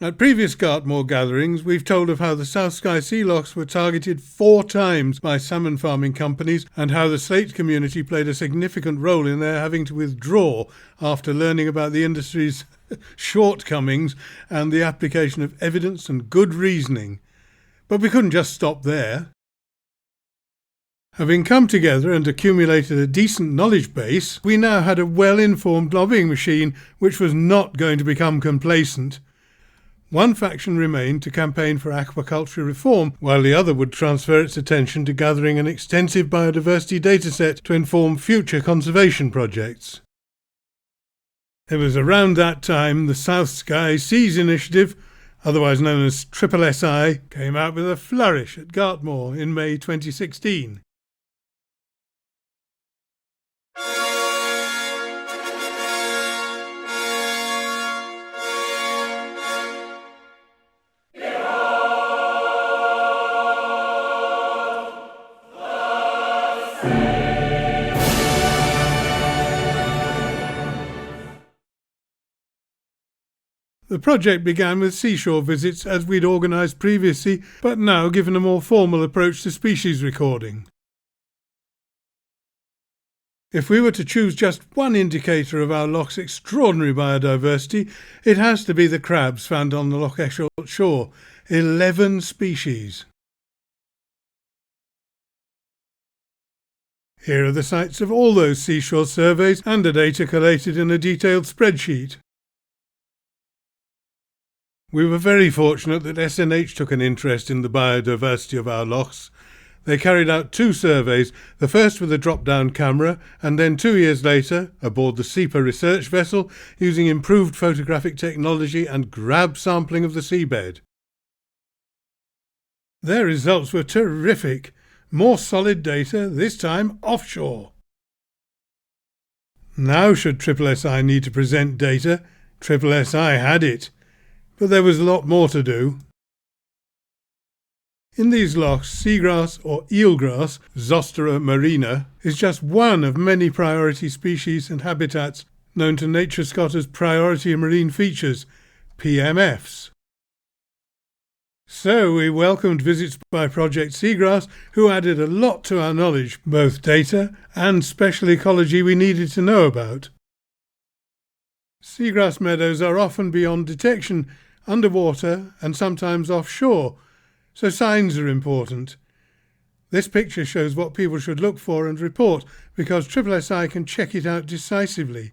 At previous Gartmore gatherings, we've told of how the South Skye sea lochs were targeted 4 times by salmon farming companies and how the slate community played a significant role in their having to withdraw after learning about the industry's shortcomings and the application of evidence and good reasoning. But we couldn't just stop there. Having come together and accumulated a decent knowledge base, we now had a well-informed lobbying machine which was not going to become complacent. One faction remained to campaign for aquaculture reform, while the other would transfer its attention to gathering an extensive biodiversity dataset to inform future conservation projects. It was around that time the South Skye Seas Initiative, otherwise known as SSSi, came out with a flourish at Gartmore in May 2016. The project began with seashore visits as we'd organised previously, but now given a more formal approach to species recording. If we were to choose just one indicator of our loch's extraordinary biodiversity, it has to be the crabs found on the Lochalsh shore, 11 species. Here are the sites of all those seashore surveys and the data collated in a detailed spreadsheet. We were very fortunate that SNH took an interest in the biodiversity of our lochs. They carried out 2 surveys, the first with a drop-down camera, and then 2 years later, aboard the SEPA research vessel, using improved photographic technology and grab sampling of the seabed. Their results were terrific. More solid data, this time offshore. Now should SSSi need to present data, SSSi had it. But there was a lot more to do. In these lochs, seagrass or eelgrass, Zostera marina, is just one of many priority species and habitats known to Nature Scott as Priority Marine Features, PMFs. So we welcomed visits by Project Seagrass, who added a lot to our knowledge, both data and special ecology we needed to know about. Seagrass meadows are often beyond detection, underwater and sometimes offshore, so signs are important. This picture shows what people should look for and report, because SSSi can check it out decisively.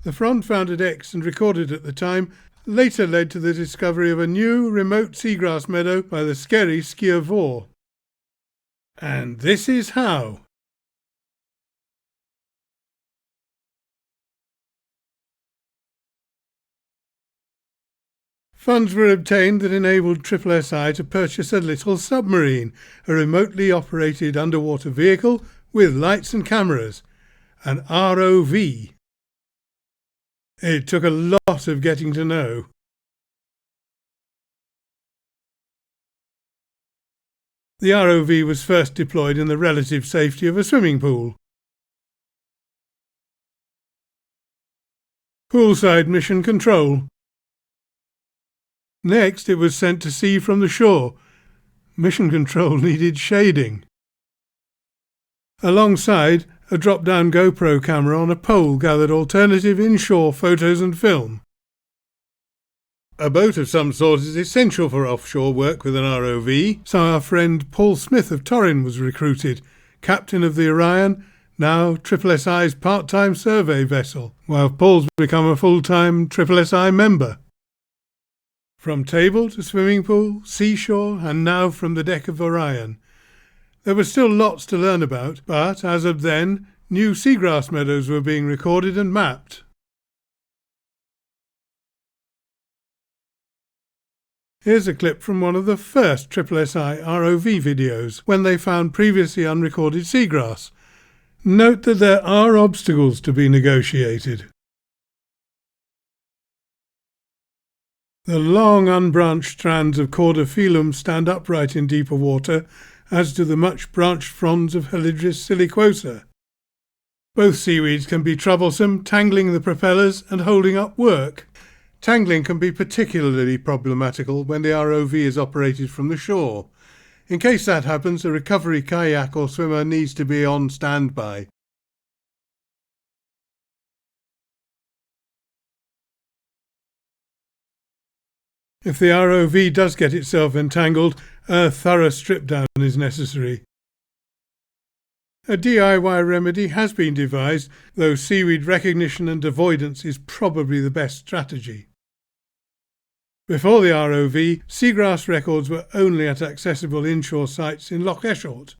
The frond found at X and recorded at the time later led to the discovery of a new remote seagrass meadow by the Skerry skier Vore. And this is how. Funds were obtained that enabled SSSi to purchase a little submarine, a remotely operated underwater vehicle with lights and cameras, an ROV. It took a lot of getting to know. The ROV was first deployed in the relative safety of a swimming pool. Poolside mission control. Next, it was sent to sea from the shore. Mission control needed shading. Alongside, a drop-down GoPro camera on a pole gathered alternative inshore photos and film. A boat of some sort is essential for offshore work with an ROV, so our friend Paul Smith of Torrin was recruited, captain of the Orion, now SSSi's part-time survey vessel, while Paul's become a full-time SSSi member. From table to swimming pool, seashore, and now from the deck of Orion. There was still lots to learn about, but as of then, new seagrass meadows were being recorded and mapped. Here's a clip from one of the first SSSi ROV videos, when they found previously unrecorded seagrass. Note that there are obstacles to be negotiated. The long unbranched strands of Cordophyllum stand upright in deeper water, as do the much branched fronds of Helidris silicosa. Both seaweeds can be troublesome, tangling the propellers and holding up work. Tangling can be particularly problematical when the ROV is operated from the shore. In case that happens, a recovery kayak or swimmer needs to be on standby. If the ROV does get itself entangled, a thorough strip down is necessary. A DIY remedy has been devised, though seaweed recognition and avoidance is probably the best strategy. Before the ROV, seagrass records were only at accessible inshore sites in Lochalsh.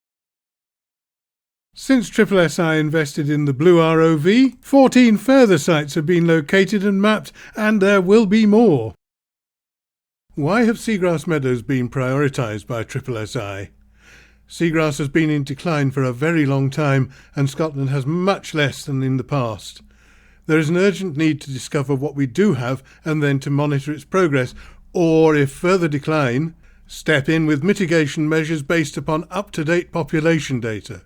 Since SSSi invested in the Blue ROV, 14 further sites have been located and mapped, and there will be more. Why have seagrass meadows been prioritised by SSSi? Seagrass has been in decline for a very long time, and Scotland has much less than in the past. There is an urgent need to discover what we do have and then to monitor its progress, or, if further decline, step in with mitigation measures based upon up-to-date population data.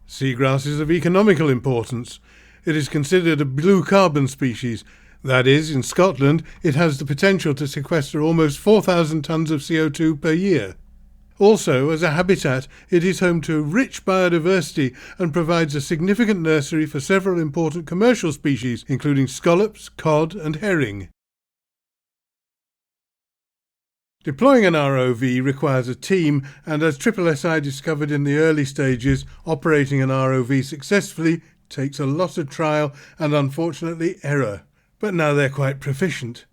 Seagrass is of economical importance. It is considered a blue carbon species. That is, in Scotland, it has the potential to sequester almost 4,000 tonnes of CO2 per year. Also, as a habitat, it is home to rich biodiversity and provides a significant nursery for several important commercial species, including scallops, cod and herring. Deploying an ROV requires a team, and as SSSi discovered in the early stages, operating an ROV successfully takes a lot of trial and, unfortunately, error. But now they're quite proficient.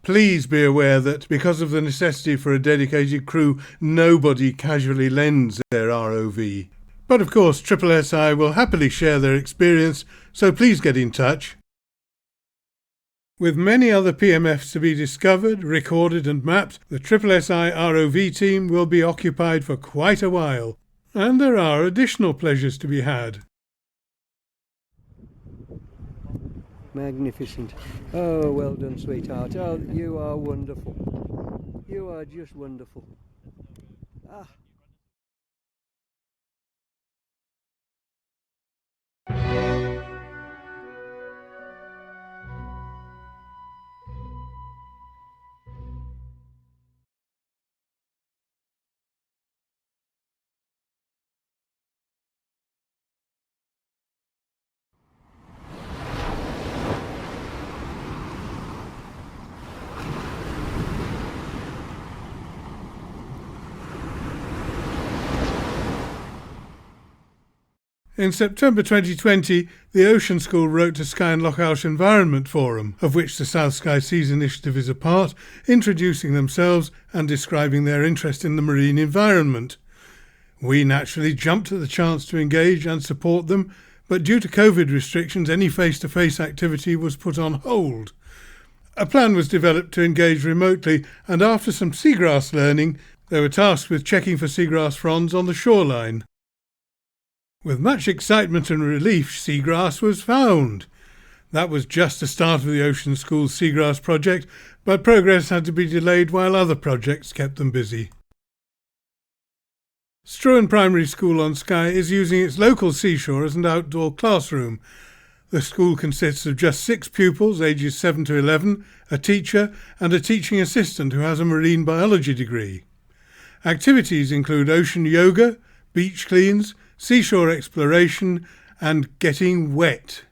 Please be aware that because of the necessity for a dedicated crew, nobody casually lends their ROV. But of course, SSSi will happily share their experience, so please get in touch. With many other PMFs to be discovered, recorded and mapped, the SSSi ROV team will be occupied for quite a while, and there are additional pleasures to be had. Magnificent. Oh, well done, sweetheart. Oh, you are wonderful. You are just wonderful. Ah. In September 2020, the Ocean School wrote to Skye and Lochalsh Environment Forum, of which the South Skye Seas Initiative is a part, introducing themselves and describing their interest in the marine environment. We naturally jumped at the chance to engage and support them, but due to COVID restrictions, any face-to-face activity was put on hold. A plan was developed to engage remotely, and after some seagrass learning, they were tasked with checking for seagrass fronds on the shoreline. With much excitement and relief, seagrass was found. That was just the start of the Ocean School's seagrass project, but progress had to be delayed while other projects kept them busy. Struan Primary School on Skye is using its local seashore as an outdoor classroom. The school consists of just 6 pupils, ages 7 to 11, a teacher and a teaching assistant who has a marine biology degree. Activities include ocean yoga, beach cleans, seashore exploration and getting wet.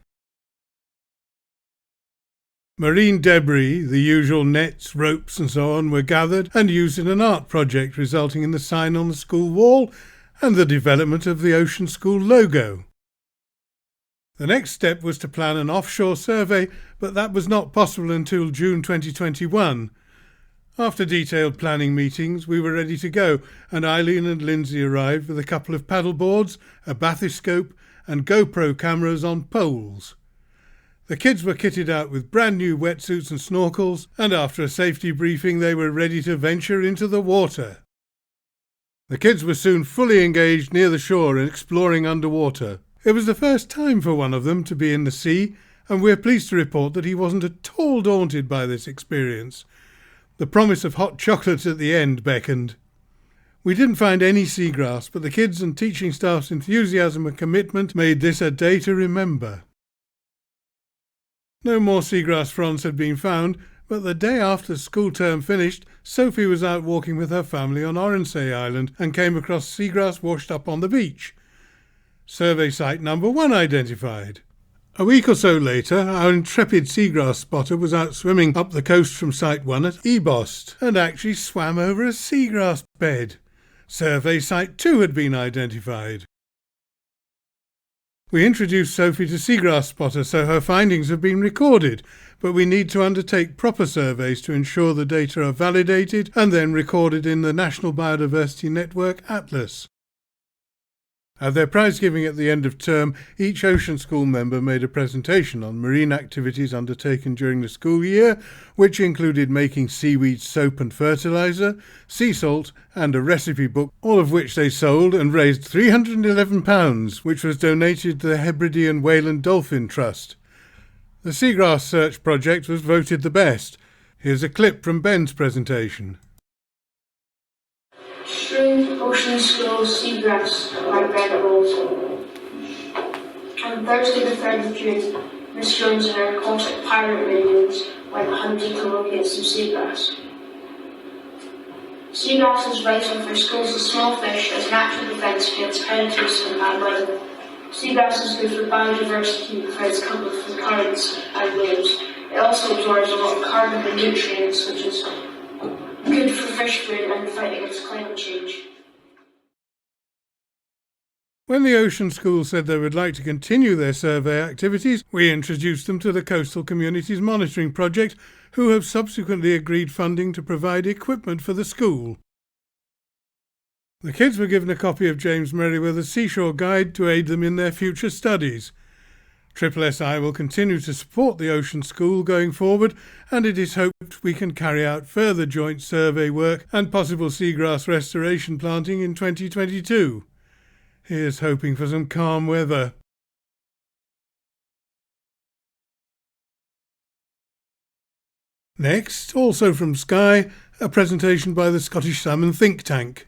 Marine debris, the usual nets, ropes and so on, were gathered and used in an art project, resulting in the sign on the school wall and the development of the Ocean School logo. The next step was to plan an offshore survey, but that was not possible until June 2021. After detailed planning meetings, we were ready to go, and Eileen and Lindsay arrived with a couple of paddle boards, a bathyscope and GoPro cameras on poles. The kids were kitted out with brand new wetsuits and snorkels, and after a safety briefing they were ready to venture into the water. The kids were soon fully engaged near the shore and exploring underwater. It was the first time for one of them to be in the sea, and we're pleased to report that he wasn't at all daunted by this experience. The promise of hot chocolate at the end beckoned. We didn't find any seagrass, but the kids' and teaching staff's enthusiasm and commitment made this a day to remember. No more seagrass fronds had been found, but the day after school term finished, Sophie was out walking with her family on Oronsay Island and came across seagrass washed up on the beach. Survey site number 1 identified. A week or so later, our intrepid seagrass spotter was out swimming up the coast from Site 1 at Ebost and actually swam over a seagrass bed. Survey Site 2 had been identified. We introduced Sophie to Seagrass Spotter, so her findings have been recorded, but we need to undertake proper surveys to ensure the data are validated and then recorded in the National Biodiversity Network Atlas. At their prize giving at the end of term, each Ocean School member made a presentation on marine activities undertaken during the school year, which included making seaweed soap and fertiliser, sea salt and a recipe book, all of which they sold and raised £311, which was donated to the Hebridean Whale and Dolphin Trust. The Seagrass Search project was voted the best. Here's a clip from Ben's presentation. Strange Ocean School Seagrass by Ben Rolls. On Thursday the 3rd of June, Miss Jones and her aquatic pirate minions went hunting to locate some seagrass. Seagrass is vital for schools of small fish as natural defence against predators from bad weather. Seagrass is good for biodiversity because it's coupled with currents and waves. It also absorbs a lot of carbon and nutrients, which is good for fish food and fighting against climate change. When the Ocean School said they would like to continue their survey activities, we introduced them to the Coastal Communities Monitoring Project, who have subsequently agreed funding to provide equipment for the school. The kids were given a copy of James Merriweather's Seashore Guide to aid them in their future studies. SSSi will continue to support the Ocean School going forward, and it is hoped we can carry out further joint survey work and possible seagrass restoration planting in 2022. Here's hoping for some calm weather. Next, also from Skye, a presentation by the Scottish Salmon Think-Tank.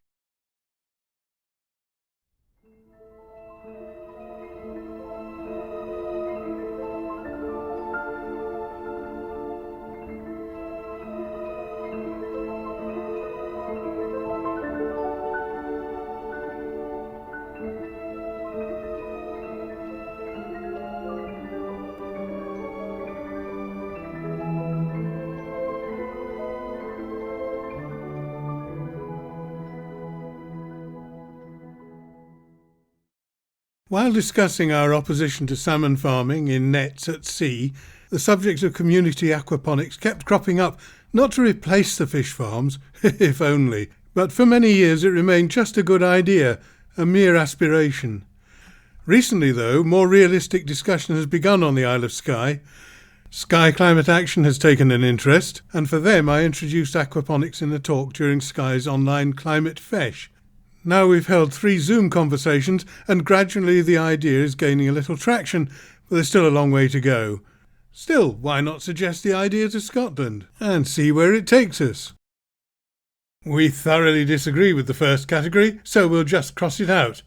While discussing our opposition to salmon farming in nets at sea, the subject of community aquaponics kept cropping up, not to replace the fish farms, if only, but for many years it remained just a good idea, a mere aspiration. Recently, though, more realistic discussion has begun on the Isle of Skye. Skye Climate Action has taken an interest, and for them I introduced aquaponics in a talk during Skye's online Climate Fesh. Now we've held 3 Zoom conversations and gradually the idea is gaining a little traction, but there's still a long way to go. Still, why not suggest the idea to Scotland and see where it takes us? We thoroughly disagree with the first category, so we'll just cross it out.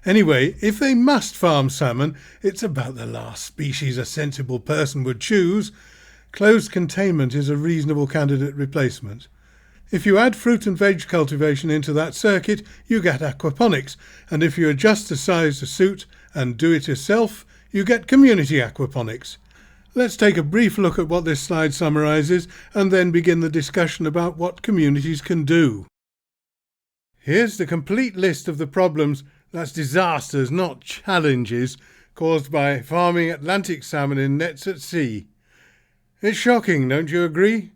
Anyway, if they must farm salmon, it's about the last species a sensible person would choose. Closed containment is a reasonable candidate replacement. If you add fruit and veg cultivation into that circuit, you get aquaponics, and if you adjust the size to suit and do it yourself, you get community aquaponics. Let's take a brief look at what this slide summarises and then begin the discussion about what communities can do. Here's the complete list of the problems, that's disasters, not challenges, caused by farming Atlantic salmon in nets at sea. It's shocking, don't you agree?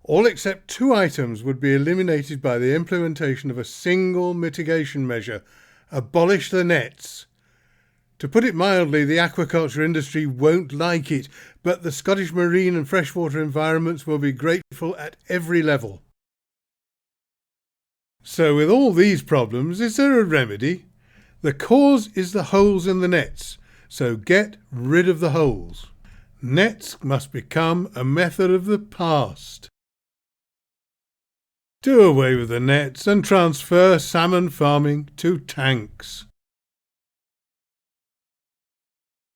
All except 2 items would be eliminated by the implementation of a single mitigation measure: abolish the nets. To put it mildly, the aquaculture industry won't like it, but the Scottish marine and freshwater environments will be grateful at every level. So with all these problems, is there a remedy? The cause is the holes in the nets, so get rid of the holes. Nets must become a method of the past. Do away with the nets and transfer salmon farming to tanks.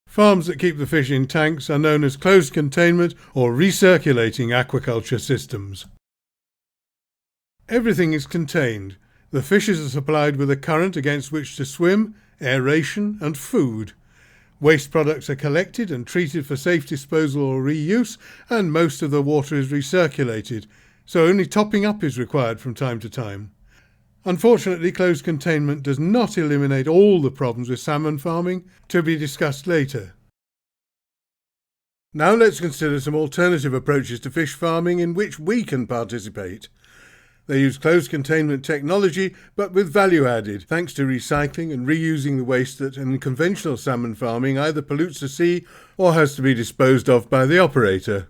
Farms that keep the fish in tanks are known as closed containment or recirculating aquaculture systems. Everything is contained. The fishes are supplied with a current against which to swim, aeration and food. Waste products are collected and treated for safe disposal or reuse, and most of the water is recirculated, so only topping up is required from time to time. Unfortunately, closed containment does not eliminate all the problems with salmon farming, to be discussed later. Now let's consider some alternative approaches to fish farming in which we can participate. They use closed containment technology, but with value added, thanks to recycling and reusing the waste that in conventional salmon farming either pollutes the sea or has to be disposed of by the operator.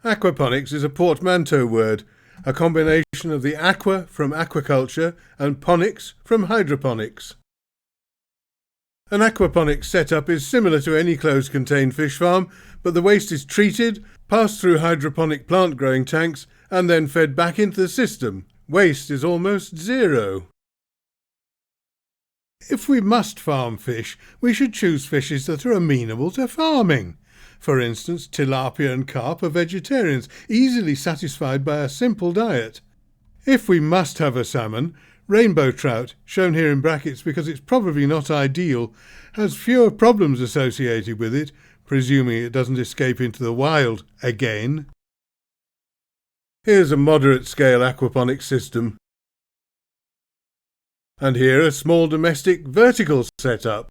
Aquaponics is a portmanteau word, a combination of the aqua from aquaculture and ponics from hydroponics. An aquaponics setup is similar to any closed contained fish farm, but the waste is treated, passed through hydroponic plant growing tanks and then fed back into the system. Waste is almost zero. If we must farm fish, we should choose fishes that are amenable to farming. For instance, tilapia and carp are vegetarians, easily satisfied by a simple diet. If we must have a salmon, rainbow trout, shown here in brackets because it's probably not ideal, has fewer problems associated with it, presuming it doesn't escape into the wild again. Here's a moderate-scale aquaponics system. And here a small domestic vertical setup.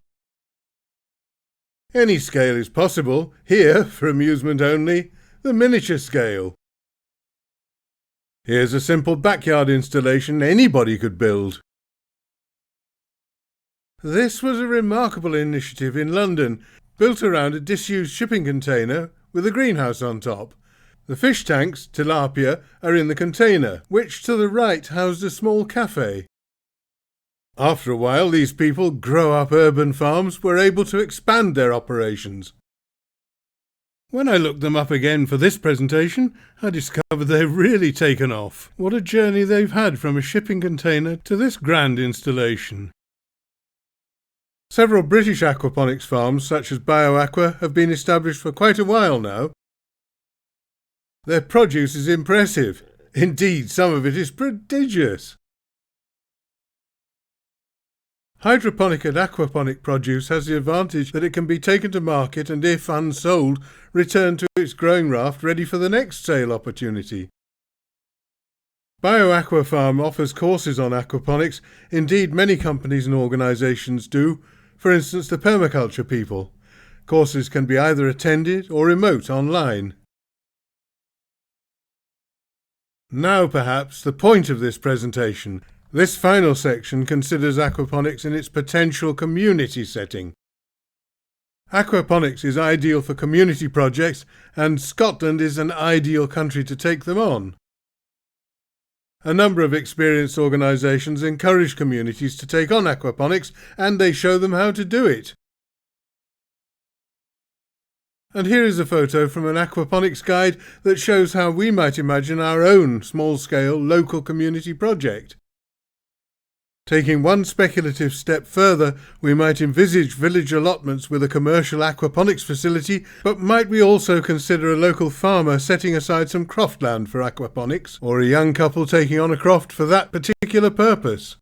Any scale is possible. Here, for amusement only, the miniature scale. Here's a simple backyard installation anybody could build. This was a remarkable initiative in London, built around a disused shipping container with a greenhouse on top. The fish tanks, tilapia, are in the container, which to the right housed a small cafe. After a while, these people, grow up urban farms, were able to expand their operations. When I looked them up again for this presentation, I discovered they've really taken off. What a journey they've had from a shipping container to this grand installation. Several British aquaponics farms, such as BioAqua, have been established for quite a while now. Their produce is impressive. Indeed, some of it is prodigious. Hydroponic and aquaponic produce has the advantage that it can be taken to market and, if unsold, returned to its growing raft ready for the next sale opportunity. BioAqua Farm offers courses on aquaponics. Indeed, many companies and organisations do, for instance the permaculture people. Courses can be either attended or remote online. Now perhaps the point of this presentation. This final section considers aquaponics in its potential community setting. Aquaponics is ideal for community projects, and Scotland is an ideal country to take them on. A number of experienced organisations encourage communities to take on aquaponics, and they show them how to do it. And here is a photo from an aquaponics guide that shows how we might imagine our own small-scale local community project. Taking one speculative step further, we might envisage village allotments with a commercial aquaponics facility, but might we also consider a local farmer setting aside some croftland for aquaponics, or a young couple taking on a croft for that particular purpose?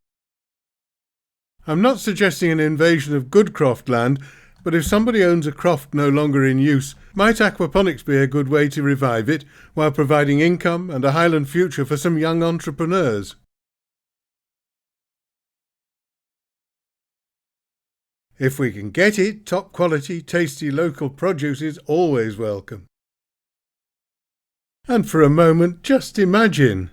I'm not suggesting an invasion of good croftland, but if somebody owns a croft no longer in use, might aquaponics be a good way to revive it, while providing income and a Highland future for some young entrepreneurs? If we can get it, top quality, tasty local produce is always welcome. And for a moment, just imagine.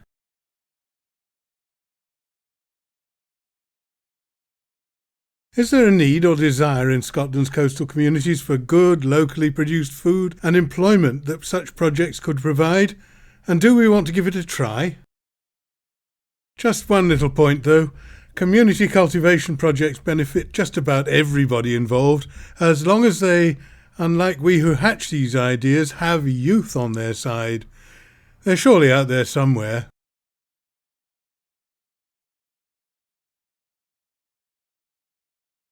Is there a need or desire in Scotland's coastal communities for good, locally produced food and employment that such projects could provide? And do we want to give it a try? Just one little point though. Community cultivation projects benefit just about everybody involved, as long as they, unlike we who hatch these ideas, have youth on their side. They're surely out there somewhere.